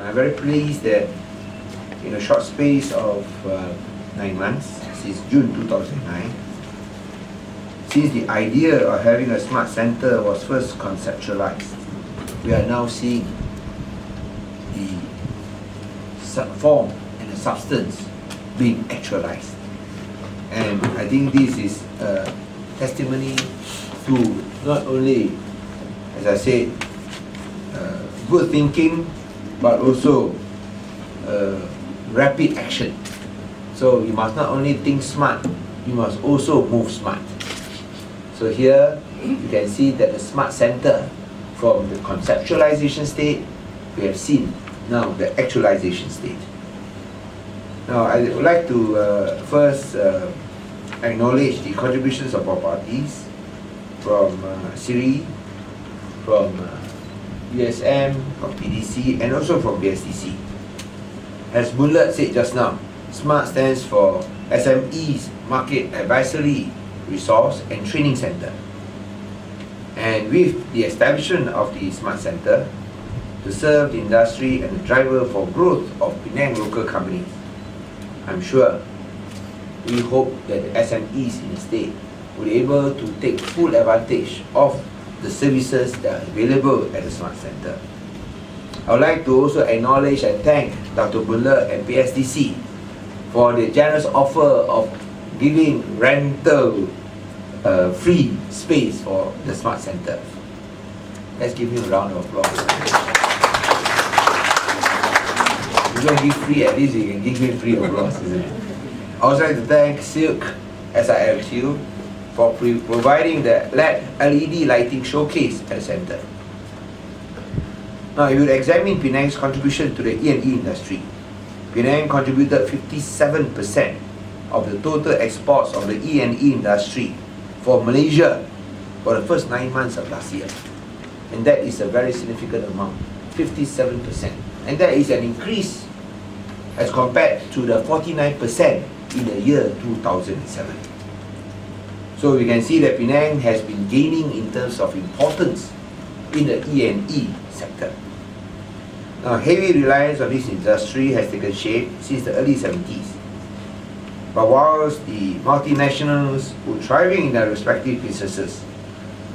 I'm very pleased that in a short space of 9 months, since June 2009, since the idea of having a smart center was first conceptualized, we are now seeing the form and the substance being actualized. And I think this is a testimony to not only, as I said, good thinking, but also rapid action. So you must not only think smart, you must also move smart. So here you can see that the smart center, from the conceptualization state, we have seen now the actualization state. Now I would like to first acknowledge the contributions of our parties, from SME, from USM, from PDC, and also from PSDC. As Bulat said just now, SMART stands for SMEs Market Advisory Resource and Training Center. And with the establishment of the SMART Center to serve the industry and the driver for growth of Penang local companies, I'm sure we hope that the SMEs in the state will be able to take full advantage of the services that are available at the SMART Center. I would like to also acknowledge and thank Dr. Bulat and PSDC for the generous offer of giving rental free space for the SMART Center. Let's give him a round of applause. If you don't give free, at least you can give him free applause, isn't it? I also like to thank Silk SILQ for providing the LED lighting showcase at the center. Now, if you examine Penang's contribution to the E&E industry, Penang contributed 57% of the total exports of the E&E industry for Malaysia for the first 9 months of last year. And that is a very significant amount, 57%. And that is an increase as compared to the 49% in the year 2007. So we can see that Penang has been gaining in terms of importance in the E&E sector. Now, heavy reliance on this industry has taken shape since the early 70s. But whilst the multinationals were thriving in their respective businesses,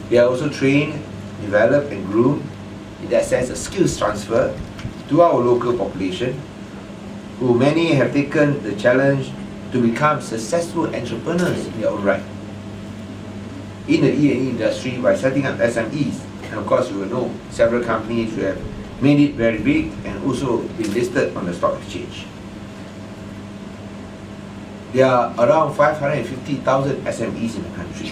they are also trained, developed and groomed, in that sense a skills transfer to our local population, who many have taken the challenge to become successful entrepreneurs in their own right in the E&E industry by setting up SMEs. And of course, you will know several companies who have made it very big and also been listed on the stock exchange. There are around 550,000 SMEs in the country,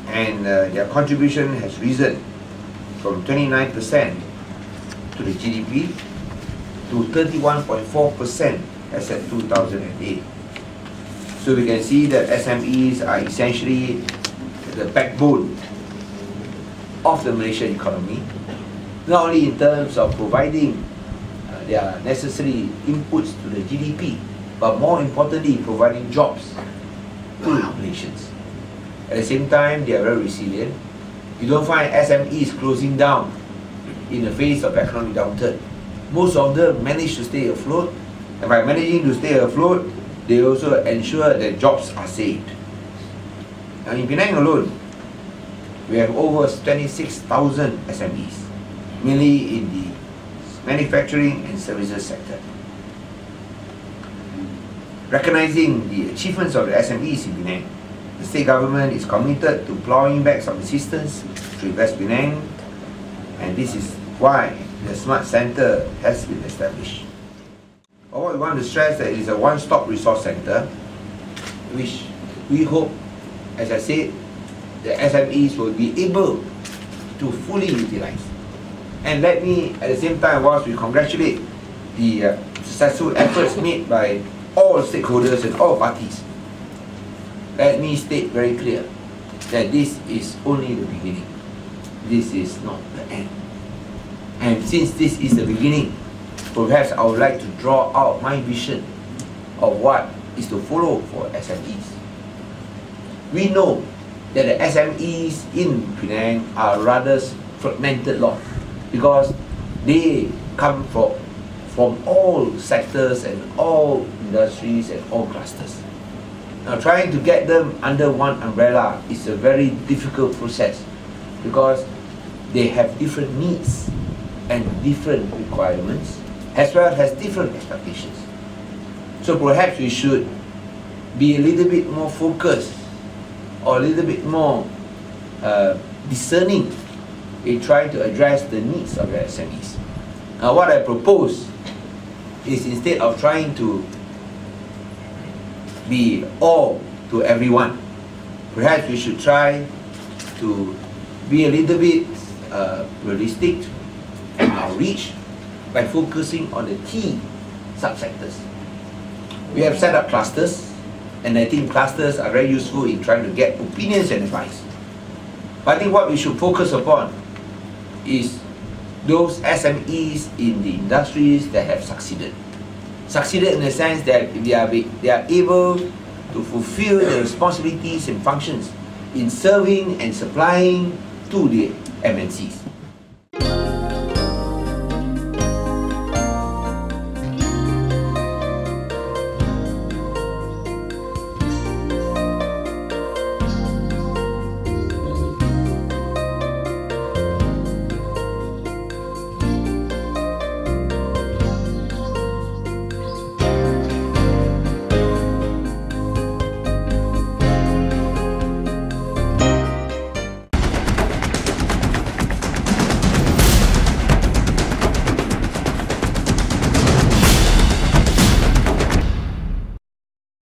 and their contribution has risen from 29% to the GDP to 31.4% as at 2008. So we can see that SMEs are essentially the backbone of the Malaysian economy, not only in terms of providing their necessary inputs to the GDP, but more importantly, providing jobs to Malaysians. At the same time, they are very resilient. You don't find SMEs closing down in the face of economic downturn. Most of them manage to stay afloat, and by managing to stay afloat, they also ensure that jobs are saved. Now in Penang alone, we have over 26,000 SMEs, mainly in the manufacturing and services sector. Recognizing the achievements of the SMEs in Penang, the state government is committed to plowing back some assistance to invest Penang, and this is why the SMART Center has been established. What we want to stress that it is a one-stop resource center, which we hope, as I said, the SMEs will be able to fully utilize. And let me, at the same time, whilst we congratulate the successful efforts made by all stakeholders and all parties, let me state very clear that this is only the beginning. This is not the end. And since this is the beginning, perhaps I would like to draw out my vision of what is to follow for SMEs. We know that the SMEs in Penang are rather fragmented lot, because they come from from all sectors and all industries and all clusters. Now, trying to get them under one umbrella is a very difficult process because they have different needs and different requirements as well as different expectations. So perhaps we should be a little bit more focused or a little bit more discerning in trying to address the needs of the SMEs. Now, what I propose is, instead of trying to be all to everyone, perhaps we should try to be a little bit realistic in our reach by focusing on the key subsectors. We have set up clusters, and I think clusters are very useful in trying to get opinions and advice. But I think what we should focus upon is those SMEs in the industries that have succeeded. Succeeded in the sense that they are able to fulfill the responsibilities and functions in serving and supplying to the MNCs.